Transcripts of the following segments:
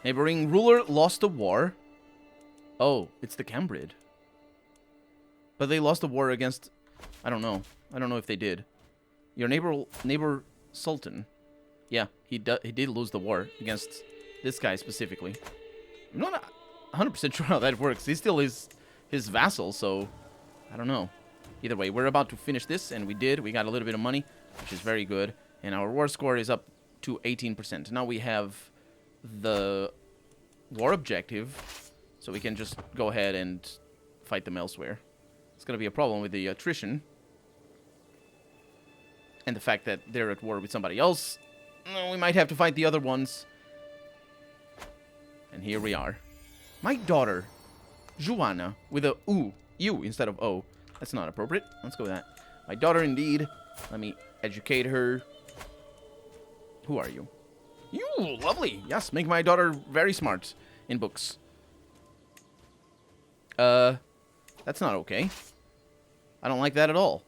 Neighboring ruler lost the war. Oh, it's the Cambrid. But they lost the war against... I don't know. I don't know if they did. Your neighbor Sultan. Yeah, he did lose the war against this guy specifically. I'm not 100% sure how that works. He still is his vassal, so... I don't know. Either way, we're about to finish this, and we did. We got a little bit of money, which is very good. And our war score is up to 18%. Now we have the war objective, so we can just go ahead and fight them elsewhere. It's going to be a problem with the attrition. And the fact that they're at war with somebody else. We might have to fight the other ones. And here we are. My daughter, Joanna, with a U instead of O. That's not appropriate. Let's go with that. My daughter, indeed. Let me educate her. Who are you? You, lovely. Yes, make my daughter very smart in books. That's not okay. I don't like that at all.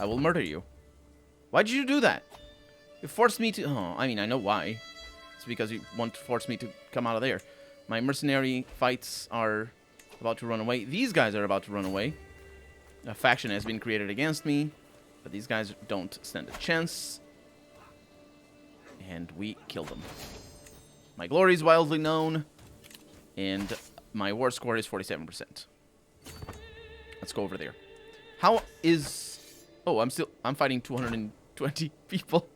I will murder you. Why did you do that? You forced me to... Oh, I mean, I know why. It's because you want to force me to come out of there. My mercenary fights are about to run away. These guys are about to run away. A faction has been created against me, but these guys don't stand a chance. And we kill them. My glory is wildly known, and my war score is 47%. Let's go over there. How is... Oh, I'm fighting 220 people.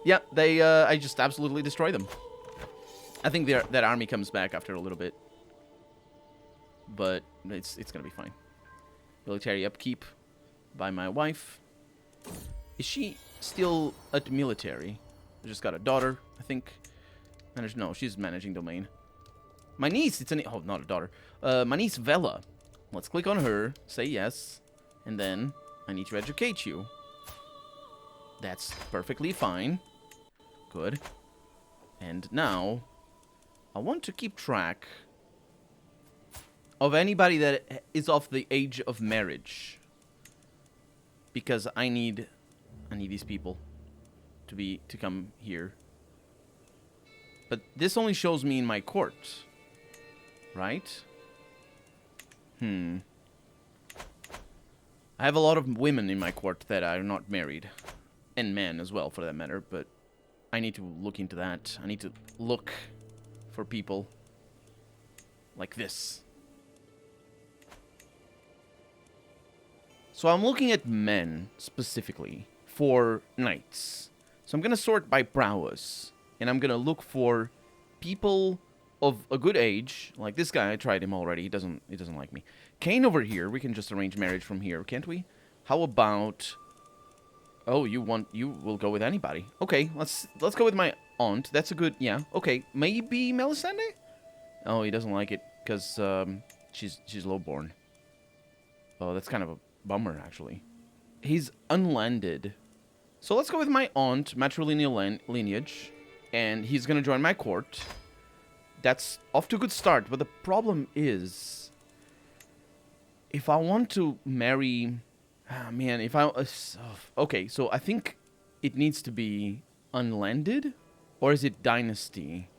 Yeah, they, I just absolutely destroy them. I think that army comes back after a little bit. But it's gonna be fine. Military upkeep by my wife. Is she still at military? I just got a daughter, I think. No, she's managing domain. My niece, oh, not a daughter. My niece, Vela. Let's click on her, say yes, and then I need to educate you. That's perfectly fine. Good. And now, I want to keep track of anybody that is of the age of marriage. Because I need these people to come here. But this only shows me in my court. Right? I have a lot of women in my court that are not married. And men as well, for that matter. But I need to look into that. I need to look for people like this. So I'm looking at men, specifically, for knights. So I'm going to sort by prowess. And I'm going to look for people of a good age. Like this guy, I tried him already. He doesn't like me. Kane over here, we can just arrange marriage from here, can't we? How about... Oh, you will go with anybody. Okay, let's go with my aunt. That's a good... Yeah, okay. Maybe Melisande? Oh, he doesn't like it, because she's lowborn. Oh, that's kind of a bummer, actually. He's unlanded. So let's go with my aunt, matrilineal lineage, and he's going to join my court. That's off to a good start, but the problem is... If I want to marry... Ah, man, if I... okay, so I think it needs to be unlanded, or is it dynasty?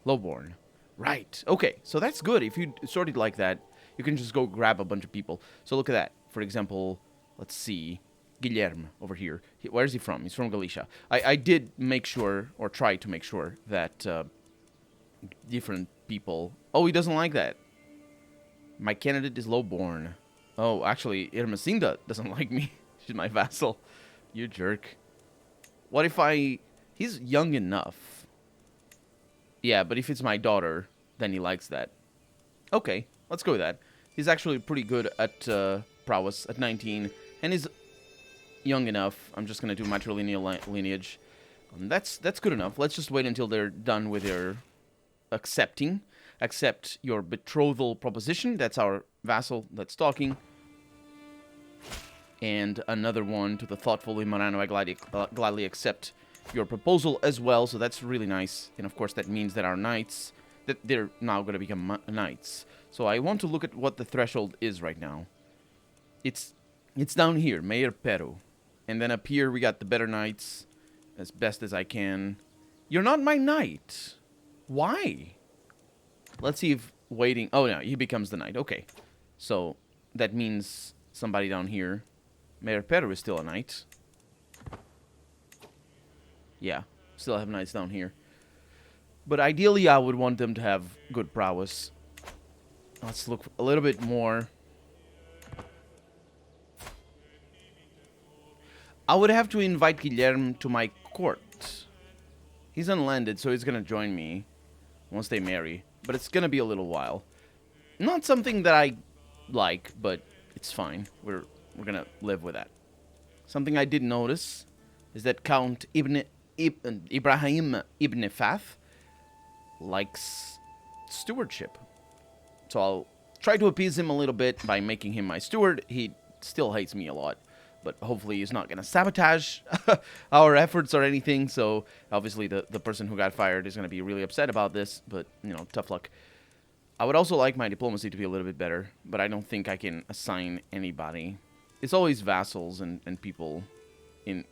Lowborn. Right, okay, so that's good. If you sort it like that, you can just go grab a bunch of people. So look at that. For example, let's see, Guilherme over here. Where is he from? He's from Galicia. I did make sure, or try to make sure, that different people... Oh, he doesn't like that. My candidate is lowborn. Oh, actually, Irmacinda doesn't like me. She's my vassal. You jerk. What if I... He's young enough. Yeah, but if it's my daughter, then he likes that. Okay, let's go with that. He's actually pretty good at prowess at 19, and he's young enough. I'm just going to do matrilineal lineage. That's good enough. Let's just wait until they're done with their accept your betrothal proposition. That's our vassal that's talking. And another one to the thoughtful Imorano. I gladly accept your proposal as well. So that's really nice. And of course that means that our knights, that they're now going to become knights. So I want to look at what the threshold is right now. It's down here, Mayor Pero. And then up here we got the better knights, as best as I can. You're not my knight. Why? Let's see if waiting... Oh, no, he becomes the knight. Okay. So, that means somebody down here. Mayor Peru is still a knight. Yeah, still have knights down here. But ideally, I would want them to have good prowess. Let's look a little bit more. I would have to invite Guilherme to my court. He's unlanded, so he's going to join me once they marry. But it's going to be a little while. Not something that I like, but it's fine. We're going to live with that. Something I did notice is that Count Ibrahim Ibn Fath likes stewardship. So I'll try to appease him a little bit by making him my steward. He still hates me a lot, but hopefully he's not going to sabotage our efforts or anything. So obviously the person who got fired is going to be really upset about this, but, you know, tough luck. I would also like my diplomacy to be a little bit better, but I don't think I can assign anybody. It's always vassals and people in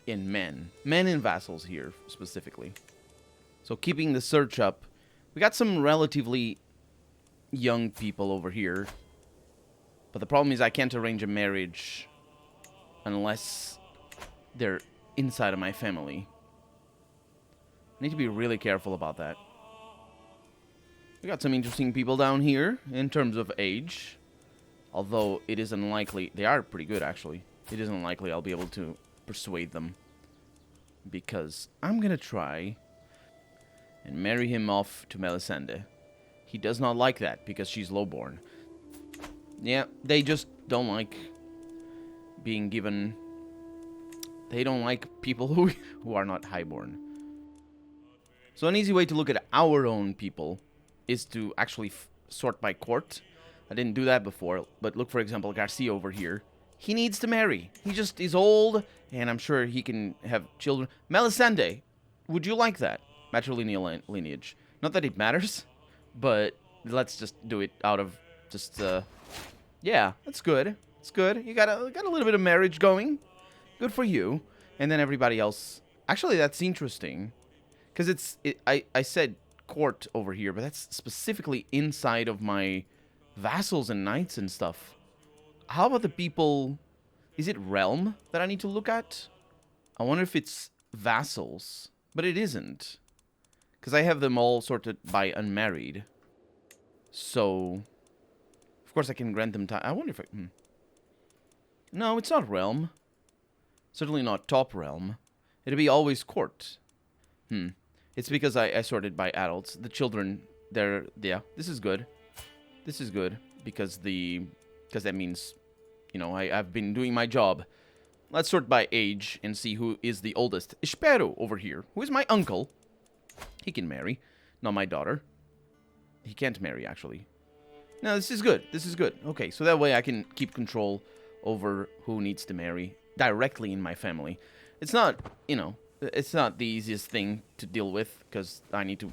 men. Men and vassals here, specifically. So keeping the search up, we got some relatively young people over here. But the problem is I can't arrange a marriage unless they're inside of my family. I need to be really careful about that. We got some interesting people down here in terms of age. Although it is unlikely... They are pretty good, actually. It is unlikely I'll be able to persuade them. Because I'm going to try and marry him off to Melisande. He does not like that because she's lowborn. Yeah, they just don't like being given... They don't like people who are not highborn. So an easy way to look at our own people is to actually sort by court. I didn't do that before, but look, for example, Garcia over here. He needs to marry. He just is old, and I'm sure he can have children. Melisande, would you like that? Matrilineal lineage. Not that it matters, but let's just do it out of just, yeah, that's good. It's good. You got a little bit of marriage going. Good for you. And then everybody else. Actually, that's interesting. Because I said court over here, but that's specifically inside of my vassals and knights and stuff. How about the people... Is it realm that I need to look at? I wonder if it's vassals. But it isn't. Because I have them all sorted by unmarried. So... Of course I can grant them time. I wonder if I... No, it's not realm. Certainly not top realm. It'll be always court. It's because I sorted by adults. The children, they're... Yeah, this is good. This is good. Because that means... You know, I've been doing my job. Let's sort by age and see who is the oldest. Espero over here, who is my uncle. He can marry. Not my daughter. He can't marry, actually. No, this is good. This is good. Okay, so that way I can keep control over who needs to marry directly in my family. It's not, you know, it's not the easiest thing to deal with because I need to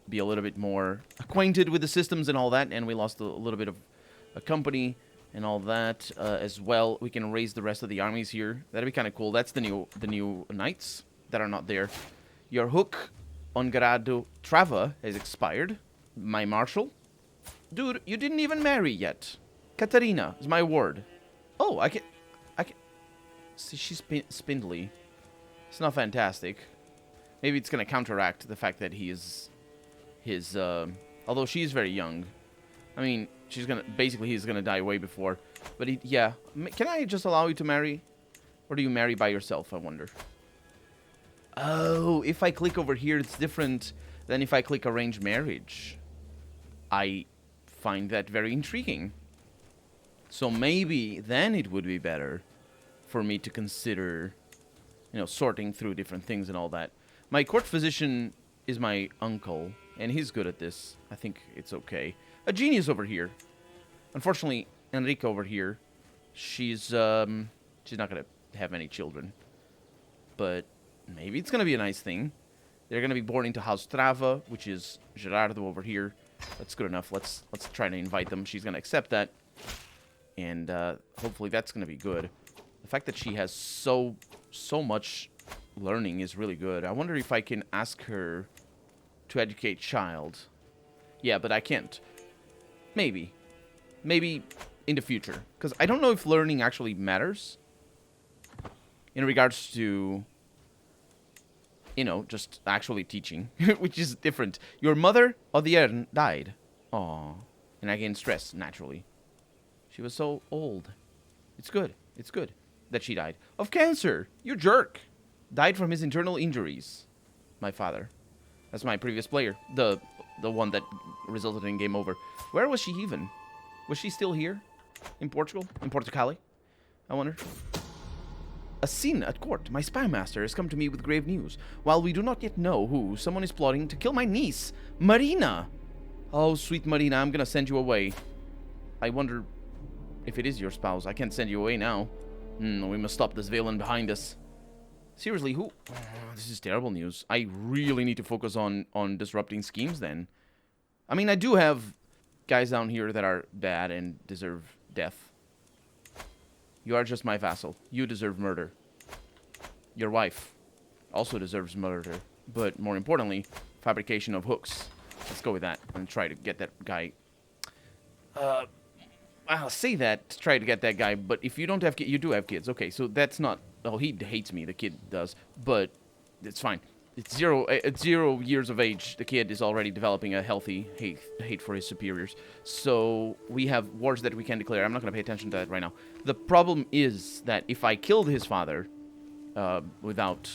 be a little bit more acquainted with the systems and all that, and we lost a little bit of a company and all that as well. We can raise the rest of the armies here. That'd be kind of cool. That's the new knights that are not there. Your hook on Grado Trava has expired. My marshal. Dude, you didn't even marry yet. Katarina is my ward. Oh, I can... See, she's spindly. It's not fantastic. Maybe it's going to counteract the fact that he is... although she is very young. I mean, she's going to... Basically, he's going to die way before. But, yeah. Can I just allow you to marry? Or do you marry by yourself, I wonder? Oh, if I click over here, it's different than if I click arrange marriage. I find that very intriguing. So maybe then it would be better for me to consider, you know, sorting through different things and all that. My court physician is my uncle, and he's good at this. I think it's okay. A genius over here. Unfortunately, Enrique over here, she's not going to have any children. But maybe it's going to be a nice thing. They're going to be born into House Trava, which is Gerardo over here. That's good enough. Let's try to invite them. She's going to accept that. And hopefully that's going to be good. The fact that she has so much learning is really good. I wonder if I can ask her to educate child. Yeah, but I can't. Maybe. Maybe in the future. Because I don't know if learning actually matters. In regards to, you know, just actually teaching. Which is different. Your mother, Odiern, died. Aww. And I gained stress, naturally. She was so old. It's good. It's good that she died. Of cancer! You jerk! Died from his internal injuries. My father. That's my previous player. The one that resulted in game over. Where was she even? Was she still here? In Portugal? In Portucali? I wonder. A scene at court. My spy master has come to me with grave news. While we do not yet know who, someone is plotting to kill my niece, Marina. Oh, sweet Marina, I'm gonna send you away. I wonder if it is your spouse. I can't send you away now. We must stop this villain behind us. Seriously, who? Oh, this is terrible news. I really need to focus on disrupting schemes then. I mean, I do have guys down here that are bad and deserve death. You are just my vassal. You deserve murder. Your wife also deserves murder. But more importantly, fabrication of hooks. Let's go with that and try to get that guy. I'll say that to try to get that guy, but if you don't have kids, you do have kids. Okay, so that's not... Oh, he hates me, the kid does, but it's fine. It's 0 years of age. The kid is already developing a healthy hate for his superiors. So we have wars that we can declare. I'm not going to pay attention to that right now. The problem is that if I killed his father without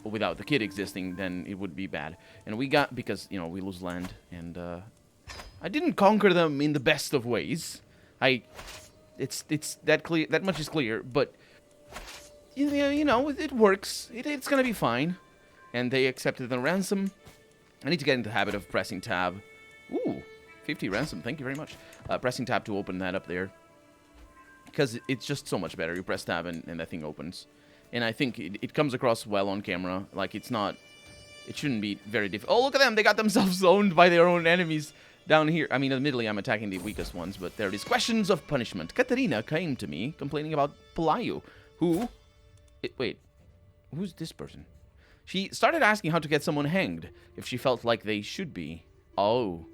the kid existing, then it would be bad. And we got... Because, you know, we lose land, and I didn't conquer them in the best of ways. It's that clear. That much is clear, but you know, it works. It's gonna be fine. And they accepted the ransom. I need to get into the habit of pressing tab. Ooh, 50 ransom. Thank you very much. Pressing tab to open that up there, because it's just so much better. You press tab and that thing opens. And I think it comes across well on camera. Like it's not. It shouldn't be very difficult. Oh, look at them! They got themselves owned by their own enemies. Down here, I mean, admittedly, I'm attacking the weakest ones, but there it is. Questions of punishment. Katerina came to me complaining about Pelayo, who... wait, who's this person? She started asking how to get someone hanged, if she felt like they should be. Oh,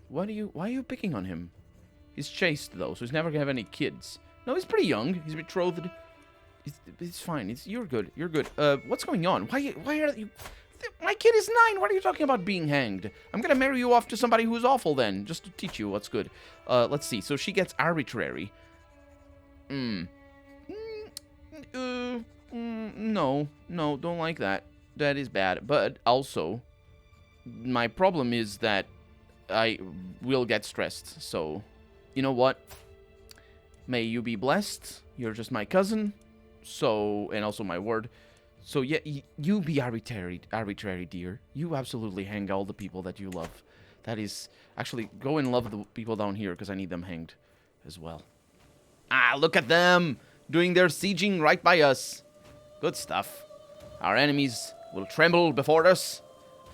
why are you picking on him? He's chaste, though, so he's never gonna have any kids. No, he's pretty young. He's betrothed. It's fine. You're good. You're good. What's going on? Why are you... My kid is 9. What are you talking about being hanged? I'm gonna marry you off to somebody who's awful then, just to teach you what's good. Let's see. So she gets arbitrary. No, don't like that. That is bad. But also, my problem is that I will get stressed. So, you know what? May you be blessed. You're just my cousin. So, and also my word. So, yeah, you be arbitrary, dear. You absolutely hang all the people that you love. That is... Actually, go and love the people down here, because I need them hanged as well. Ah, look at them! Doing their sieging right by us. Good stuff. Our enemies will tremble before us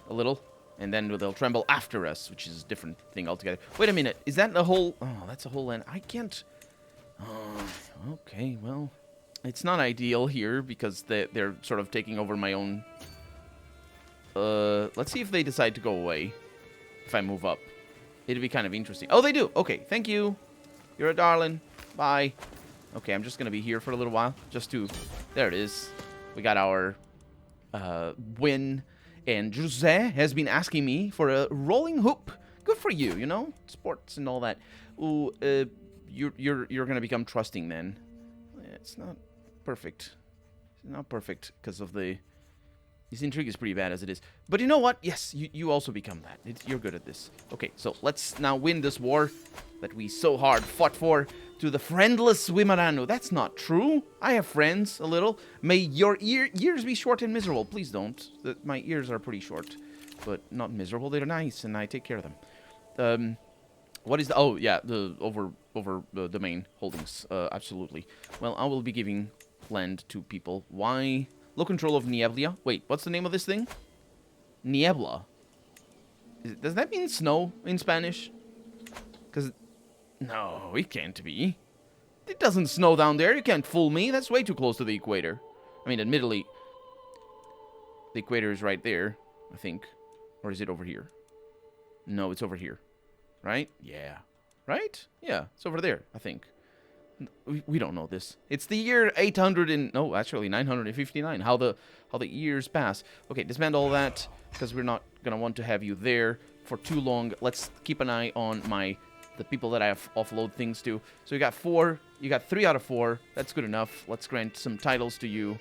a little, and then they'll tremble after us, which is a different thing altogether. Wait a minute. Is that the whole... Oh, that's a whole end. I can't... Oh, okay, well... It's not ideal here, because they're sort of taking over my own... let's see if they decide to go away. If I move up. It'd be kind of interesting. Oh, they do! Okay, thank you. You're a darling. Bye. Okay, I'm just gonna be here for a little while. Just to... There it is. We got our... win. And Jose has been asking me for a rolling hoop. Good for you, you know? Sports and all that. Ooh, you're gonna become trusting then. It's not... perfect. It's not perfect because of the... This intrigue is pretty bad as it is. But you know what? Yes, you also become that. You're good at this. Okay, so let's now win this war that we so hard fought for to the friendless Wimarano. That's not true. I have friends, a little. May your ears be short and miserable. Please don't. My ears are pretty short, but not miserable. They're nice, and I take care of them. What is the... Oh, yeah, the over domain holdings. Absolutely. Well, I will be giving land to people. Why? Low control of Niebla. Wait, what's the name of this thing? Niebla. Does that mean snow in Spanish? Because... No, it can't be. It doesn't snow down there. You can't fool me. That's way too close to the equator. I mean, admittedly, the equator is right there, I think. Or is it over here? No, it's over here. Right? Yeah. Right? Yeah, it's over there, I think. We don't know this. It's the year 800 and... No, actually 959. How the years pass. Okay, dismantle all that, because we're not going to want to have you there for too long. Let's keep an eye on the people that I have offload things to. So you got 4. You got 3 out of 4. That's good enough. Let's grant some titles to you,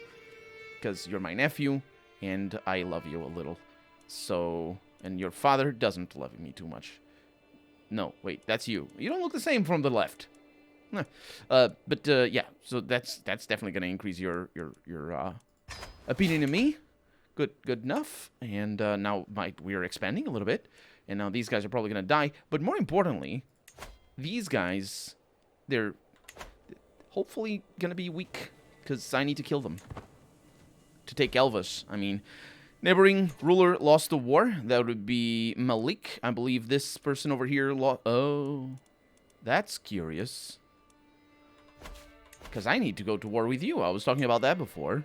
because you're my nephew, and I love you a little. So... And your father doesn't love me too much. No, wait, that's you. You don't look the same from the left. Yeah, so that's definitely going to increase your opinion of me. Good enough. And now we're expanding a little bit. And now these guys are probably going to die. But more importantly, these guys, they're hopefully going to be weak. Because I need to kill them. To take Elvis, I mean... Neighboring ruler lost the war. That would be Malik. I believe this person over here lost... Oh, that's curious. Because I need to go to war with you. I was talking about that before.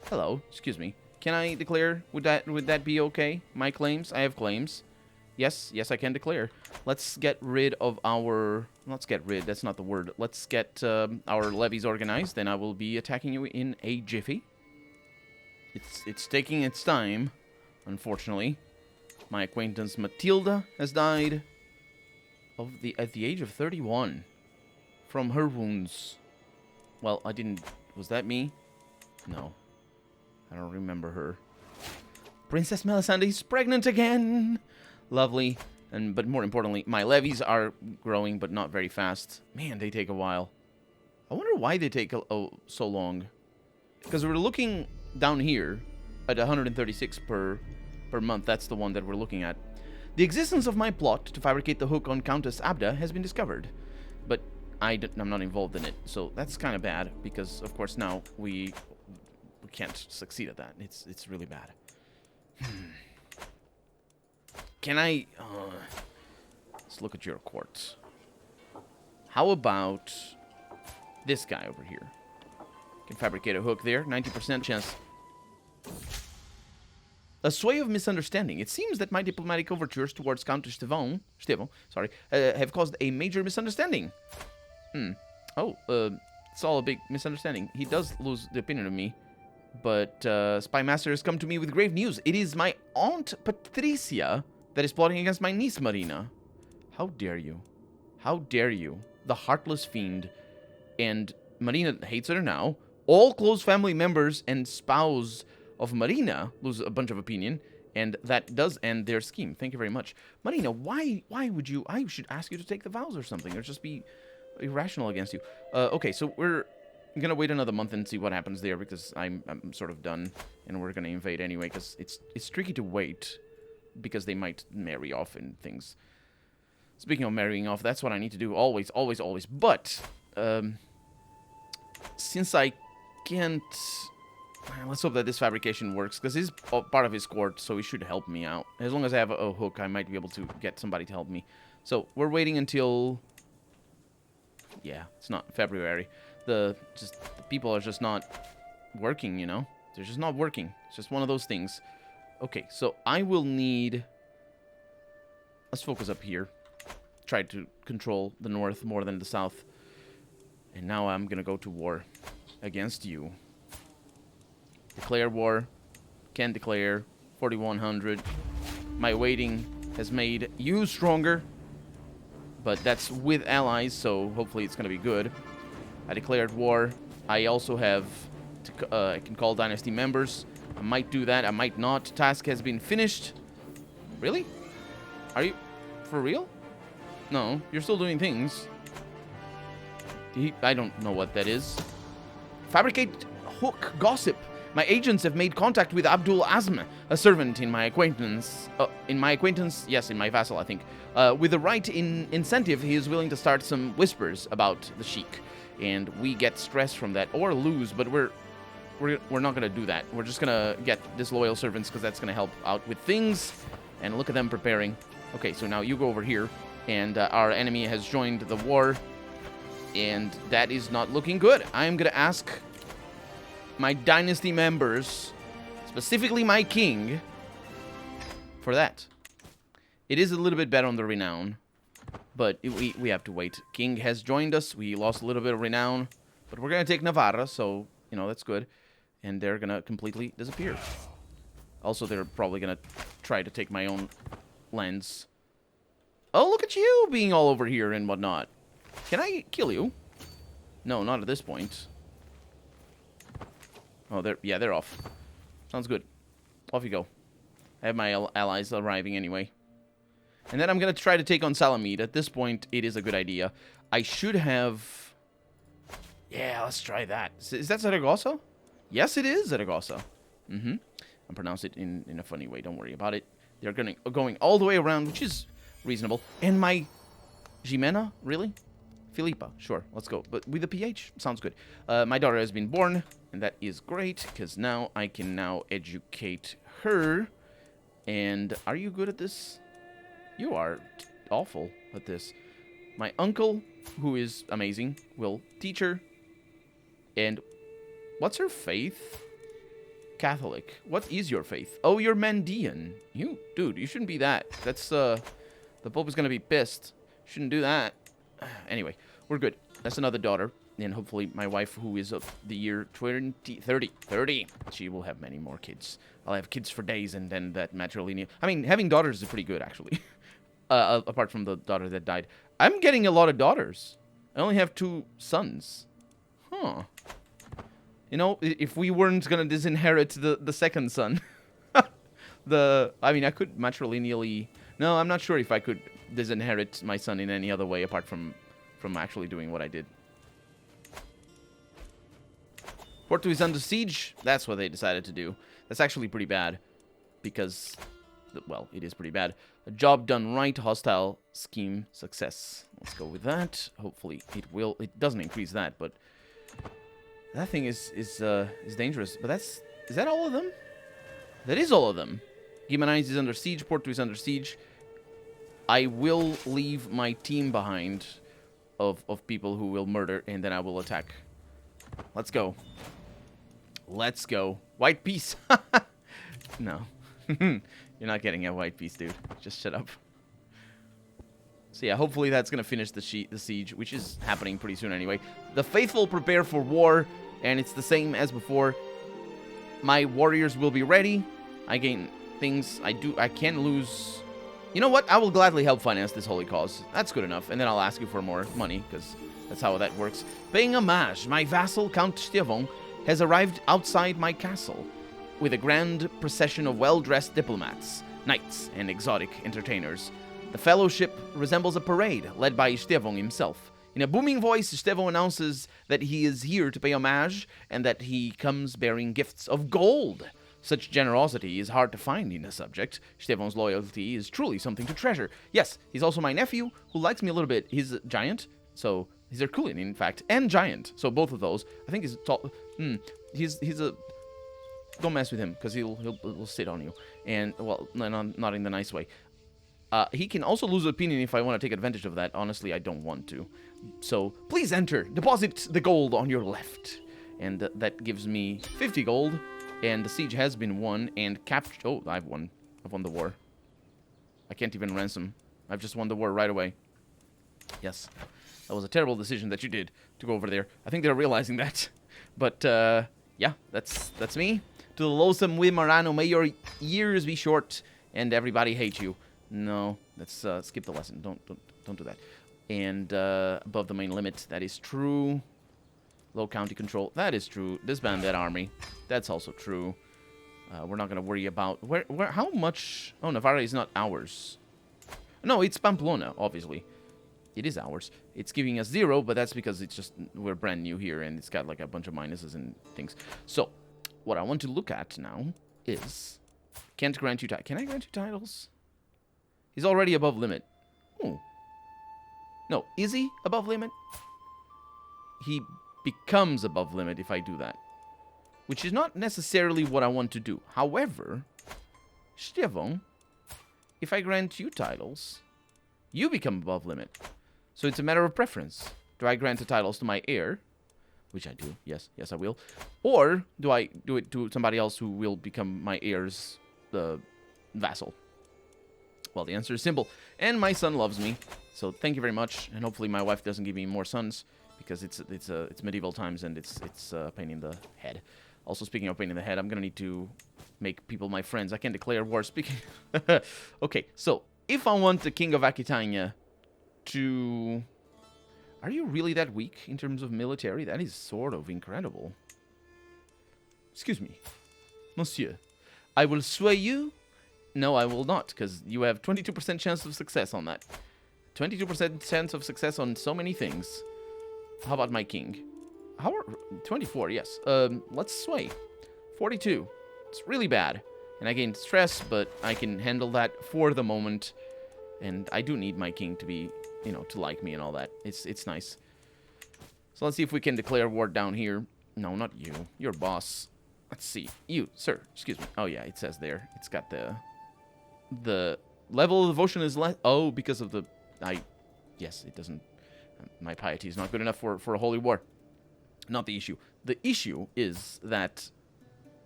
Hello, excuse me. Can I declare? Would that be okay? My claims? I have claims. Yes, I can declare. Let's get rid of our... Let's get rid, that's not the word. Let's get our levies organized. Then I will be attacking you in a jiffy. It's taking its time, unfortunately. My acquaintance Matilda has died at the age of 31 from her wounds. Well, I didn't... Was that me? No. I don't remember her. Princess Melisande is pregnant again! Lovely. But more importantly, my levies are growing, but not very fast. Man, they take a while. I wonder why they take so long. Because we're looking... down here at 136 per month. That's the one that we're looking at. The existence of my plot to fabricate the hook on Countess Abda has been discovered, but I'm not involved in it, so that's kind of bad because of course now we can't succeed at that. It's really bad. Can I let's look at your courts. How about this guy over here? Can fabricate a hook there. 90% chance. A sway of misunderstanding. It seems that my diplomatic overtures towards Count Stefan, have caused a major misunderstanding. It's all a big misunderstanding. He does lose the opinion of me, but Spy Master has come to me with grave news. It is my Aunt Patricia that is plotting against my niece Marina. How dare you? How dare you? The heartless fiend. And Marina hates her now. All close family members and spouse of Marina lose a bunch of opinion, and that does end their scheme. Thank you very much. Marina, why would you... I should ask you to take the vows or something, or just be irrational against you. Okay, so we're going to wait another month and see what happens there, because I'm sort of done, and we're going to invade anyway, because it's tricky to wait, because they might marry off and things. Speaking of marrying off, that's what I need to do, always. But, since I can't... Let's hope that this fabrication works, because he's part of his court, so he should help me out. As long as I have a hook, I might be able to get somebody to help me. So, we're waiting until... Yeah, it's not February. The people are just not working, you know? They're just not working. It's just one of those things. Okay, so I will need... Let's focus up here. Try to control the north more than the south. And now I'm gonna go to war against you. Declare war. Can declare. 4,100. My waiting has made you stronger. But that's with allies, so hopefully it's gonna be good. I declared war. I also have... I can call dynasty members. I might do that. I might not. Task has been finished. Really? Are you... For real? No. You're still doing things. I don't know what that is. Fabricate hook gossip. My agents have made contact with Abdul Azm, a servant in my acquaintance. Yes, in my vassal, I think. With the right incentive, he is willing to start some whispers about the sheik. And we get stress from that, or lose, but we're not going to do that. We're just going to get disloyal servants, because that's going to help out with things. And look at them preparing. Okay, so now you go over here. And our enemy has joined the war. And that is not looking good. I'm going to ask my dynasty members, specifically my king, for that. It is a little bit better on the renown, but we have to wait. King has joined us. We lost a little bit of renown, but we're going to take Navarra, so, you know, that's good. And they're going to completely disappear. Also, they're probably going to try to take my own lands. Oh, look at you being all over here and whatnot. Can I kill you? No, not at this point. Oh, they're off. Sounds good. Off you go. I have my allies arriving anyway. And then I'm going to try to take on Salamid. At this point, it is a good idea. I should have... Yeah, let's try that. Is that Zaragoza? Yes, it is Zaragoza. Mm-hmm. I pronounce it in a funny way. Don't worry about it. They're going all the way around, which is reasonable. And my... Jimena? Really? Filipa. Sure, let's go. But with a PH? Sounds good. My daughter has been born, and that is great, because now I can now educate her. And are you good at this? You are awful at this. My uncle, who is amazing, will teach her. And what's her faith? Catholic. What is your faith? Oh, you're Mandean. Dude, you shouldn't be that. That's, the Pope is going to be pissed. Shouldn't do that. Anyway, we're good. That's another daughter. And hopefully my wife, who is of the year 30, she will have many more kids. I'll have kids for days, and then that matrilineal... I mean, having daughters is pretty good, actually. Apart from the daughter that died. I'm getting a lot of daughters. I only have 2 sons. Huh. You know, if we weren't going to disinherit the second son... I mean, I could matrilineally... No, I'm not sure if I could disinherit my son in any other way apart from actually doing what I did. Porto is under siege. That's what they decided to do. That's actually pretty bad. Because, well, it is pretty bad. A job done right, hostile scheme success. Let's go with that. Hopefully it will. It doesn't increase that, but that thing is dangerous. But is that all of them? That is all of them. Guimarães is under siege. Porto is under siege. I will leave my team behind of people who will murder, and then I will attack. Let's go. Let's go. White piece. No. You're not getting a white piece, dude. Just shut up. So yeah, hopefully that's going to finish the siege, which is happening pretty soon anyway. The faithful prepare for war, and it's the same as before. My warriors will be ready. I gain things. I can lose... You know what? I will gladly help finance this holy cause. That's good enough. And then I'll ask you for more money, because that's how that works. Paying homage, my vassal, Count Stevon, has arrived outside my castle with a grand procession of well-dressed diplomats, knights, and exotic entertainers. The fellowship resembles a parade led by Stevon himself. In a booming voice, Stevon announces that he is here to pay homage and that he comes bearing gifts of gold. Such generosity is hard to find in a subject. Stevon's loyalty is truly something to treasure. Yes, he's also my nephew, who likes me a little bit. He's a giant, so he's Herculean, in fact, and giant. So both of those. I think he's tall. He's a... Don't mess with him, because he'll sit on you. And, well, not in the nice way. He can also lose opinion if I want to take advantage of that. Honestly, I don't want to. So, please enter. Deposit the gold on your left. And that gives me 50 gold. And the siege has been won and captured. Oh, I've won. I've won the war. I can't even ransom. I've just won the war right away. Yes. That was a terrible decision that you did to go over there. I think they're realizing that. But, yeah, that's me. To the loathsome Wimarano, may your years be short and everybody hate you. No, let's skip the lesson. Don't do that. And above the main limit, that is true. Low county control, that is true. Disband that army, that's also true. We're not going to worry about... How much... Oh, Navarra is not ours. No, it's Pamplona, obviously. It is ours. It's giving us 0, but that's because it's just... We're brand new here, and it's got like a bunch of minuses and things. So, what I want to look at now is... Can't grant you... Can I grant you titles? He's already above limit. Oh. No, is he above limit? He becomes above limit if I do that. Which is not necessarily what I want to do. However, Stevon, if I grant you titles, you become above limit. So it's a matter of preference. Do I grant the titles to my heir? Which I do. Yes, I will. Or do I do it to somebody else who will become my heir's vassal? Well, the answer is simple. And my son loves me. So thank you very much. And hopefully my wife doesn't give me more sons, because it's medieval times and it's a pain in the head. Also, speaking of pain in the head, I'm going to need to make people my friends. I can declare war. Speaking... Okay, so if I want the King of Aquitania to... Are you really that weak in terms of military? That is sort of incredible. Excuse me. Monsieur, I will sway you. No, I will not, because you have 22% chance of success on that. 22% chance of success on so many things. How about my king? 24, yes. Let's sway. 42. It's really bad. And I gain stress, but I can handle that for the moment. And I do need my king to be, you know, to like me and all that. It's nice. So let's see if we can declare war down here. No, not you. You're boss. Let's see. You, sir. Excuse me. Oh, yeah, it says there. It's got the level of devotion is less. Oh, because of the... Yes, it doesn't... My piety is not good enough for a holy war. Not the issue. The issue is that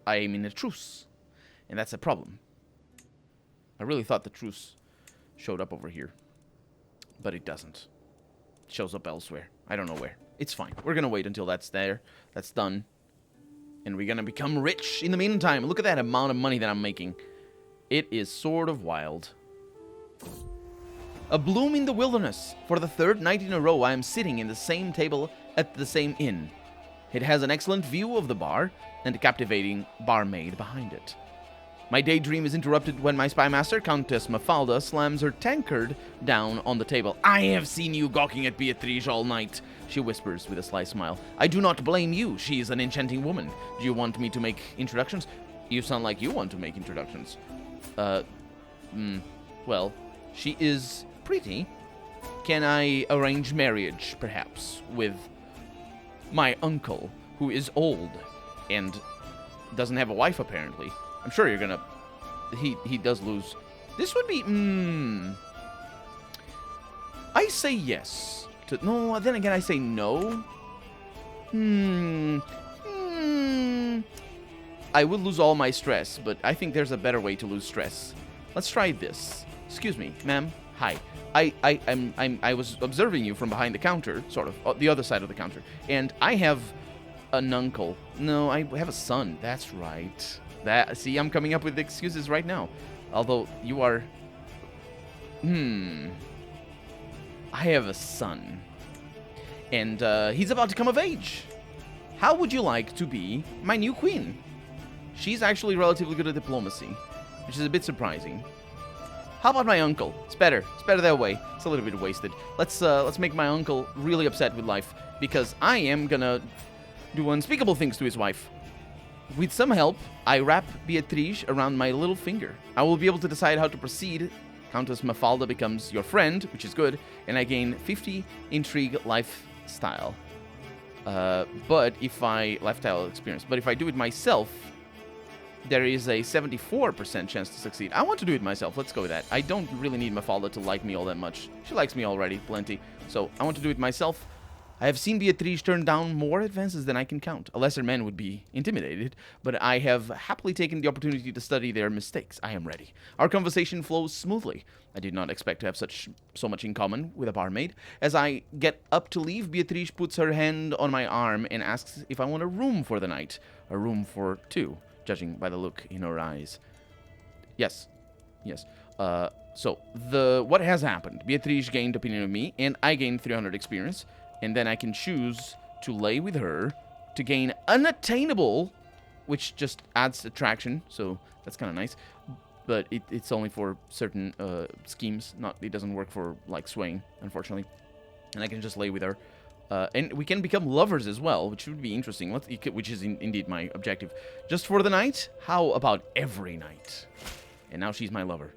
I am in a truce. And that's a problem. I really thought the truce showed up over here. But it doesn't. It shows up elsewhere. I don't know where. It's fine. We're going to wait until that's there. That's done. And we're going to become rich in the meantime. Look at that amount of money that I'm making. It is sort of wild. A bloom in the wilderness. For the third night in a row, I am sitting in the same table at the same inn. It has an excellent view of the bar and a captivating barmaid behind it. My daydream is interrupted when my spymaster, Countess Mafalda, slams her tankard down on the table. I have seen you gawking at Beatrice all night, she whispers with a sly smile. I do not blame you. She is an enchanting woman. Do you want me to make introductions? You sound like you want to make introductions. Well, she is pretty. Can I arrange marriage, perhaps, with my uncle, who is old and doesn't have a wife, apparently? I'm sure you're gonna... He does lose. This would be... I say yes. No, then again, I say no. I would lose all my stress, but I think there's a better way to lose stress. Let's try this. Excuse me, ma'am. Hi. I was observing you from behind the counter, sort of, the other side of the counter, and I have an uncle. No, I have a son. That's right. See, I'm coming up with excuses right now. Although you are... I have a son. And he's about to come of age. How would you like to be my new queen? She's actually relatively good at diplomacy, which is a bit surprising. How about my uncle? It's better. It's better that way. It's a little bit wasted. Let's make my uncle really upset with life, because I am gonna do unspeakable things to his wife. With some help, I wrap Beatrice around my little finger. I will be able to decide how to proceed. Countess Mafalda becomes your friend, which is good, and I gain 50 intrigue lifestyle. Lifestyle experience. But if I do it myself, there is a 74% chance to succeed. I want to do it myself. Let's go with that. I don't really need Mafalda to like me all that much. She likes me already, plenty. So I want to do it myself. I have seen Beatrice turn down more advances than I can count. A lesser man would be intimidated, but I have happily taken the opportunity to study their mistakes. I am ready. Our conversation flows smoothly. I did not expect to have so much in common with a barmaid. As I get up to leave, Beatrice puts her hand on my arm and asks if I want a room for the night. A room for two, judging by the look in her eyes. Yes. What has happened? Beatrice gained opinion of me, and I gained 300 experience. And then I can choose to lay with her to gain unattainable, which just adds attraction, so that's kind of nice. But it's only for certain schemes. It doesn't work for, like, swaying, unfortunately. And I can just lay with her. And we can become lovers as well, which would be interesting, which is indeed my objective. Just for the night? How about every night? And now she's my lover.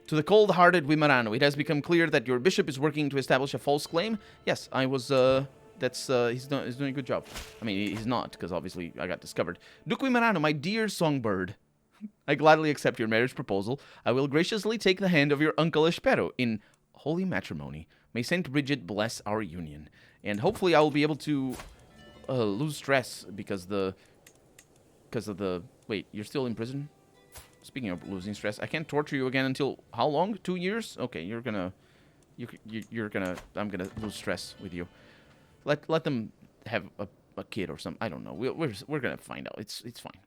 To the cold-hearted Wimarano, it has become clear that your bishop is working to establish a false claim. Yes, I was, he's doing a good job. I mean, he's not, because obviously I got discovered. Duke Wimarano, my dear songbird, I gladly accept your marriage proposal. I will graciously take the hand of your uncle Espero in holy matrimony. May Saint Bridget bless our union. And hopefully I will be able to lose stress because of the... Wait, you're still in prison? Speaking of losing stress, I can't torture you again until how long? 2 years? Okay, you're gonna, you're gonna. I'm gonna lose stress with you. Let them have a kid or something. I don't know. We're gonna find out. It's fine.